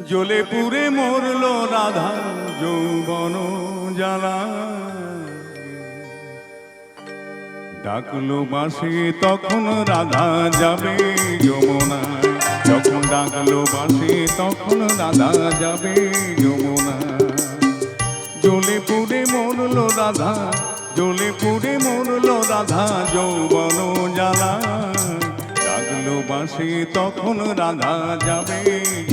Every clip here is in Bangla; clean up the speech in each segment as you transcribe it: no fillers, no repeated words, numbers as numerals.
জ্বলে পুড়ে মরল রাধা যৌবন জ্বালা। ডাকলো বাঁশি তখন রাধা যাবে যমুনায়, যখন ডাকলো বাঁশি তখন রাধা যাবে যমুনায়। জ্বলে পুড়ে মরল রাধা, জ্বলে পুড়ে মরল রাধা যৌবন জ্বালা। ডাকলো বাঁশি তখন রাধা যাবে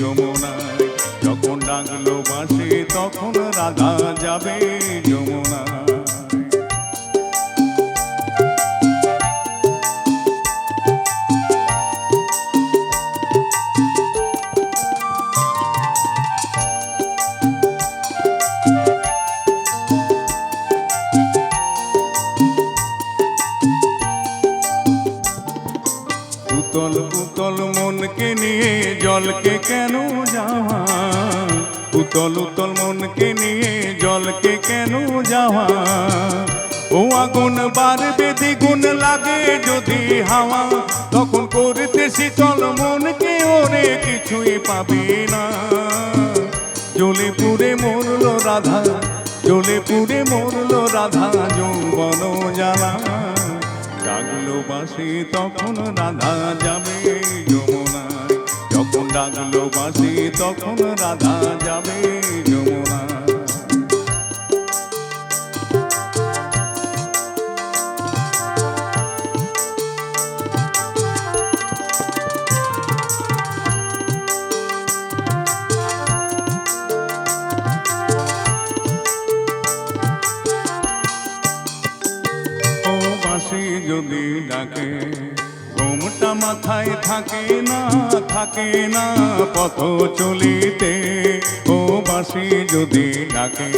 যমুনায়, যখন ডাকলো বাঁশি তখন রাধা যাবে যমুনায়। উতল উতল মনকে নিয়ে জলকে কেন যাওয়া, উতল উতল মনকে নিয়ে জলকে কেন যাওয়া। ও আগুন বাড়বে দ্বিগুণ লাগে যদি হাওয়া, তখন করতে শীতল মনকে ওরে কিছুই পাবে না। জ্বলে পুড়ে মরল রাধা, জ্বলে পুড়ে মরল রাধা যৌবন জ্বালা। ডাকলো বাঁশি তখন রাধা যাবে যমুনায়, যখন ডাকলো বাঁশি তখন রাধা যাবে যমুনায়। যদি ডাকে ঘুমটা মাথায় থাকে না, থাকে না পথ চলিতে। ও বাঁশি যদি ডাকে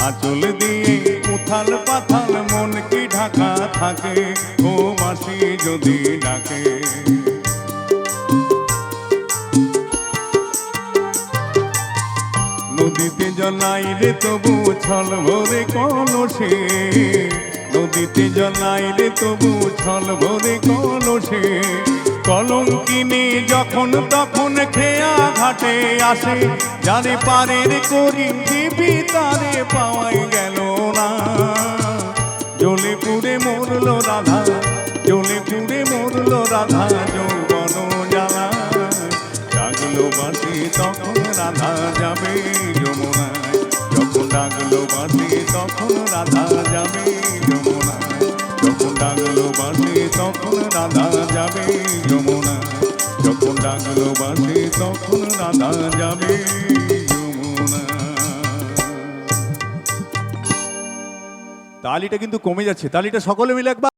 আঁচল দিয়ে উথাল পাথাল মন কি ঢাকা থাকে। ও বাঁশি যদি ডাকে নদীতে জলাই রে তবু ছল ভরে কলসে, নদীতে জলাই রে তবু ছল ভরে কলসে। কলঙ্কিনী যখন তখন খেয়া ঘাটে আসে, যারে পারের করি দিবি তারে পাওয়াই গেল না। জ্বলে পুড়ে মরল রাধা, জ্বলে পুড়ে মরল রাধা যৌবন জ্বালা। ডাকলো বাঁশি তখন রাধা যাবে যমুনায়, যখন ডাকলো বাঁশি তখন রাধা যাবে যমুনায়, যখন ডাকলো বাঁশি তখন রাধা যাবে যমুনায়, যখন ডাকলো বাঁশি তখন রাধা যাবে যমুনায়। তালিটা কিন্তু কমে যাচ্ছে, তালিটা সকলে মিলে একবার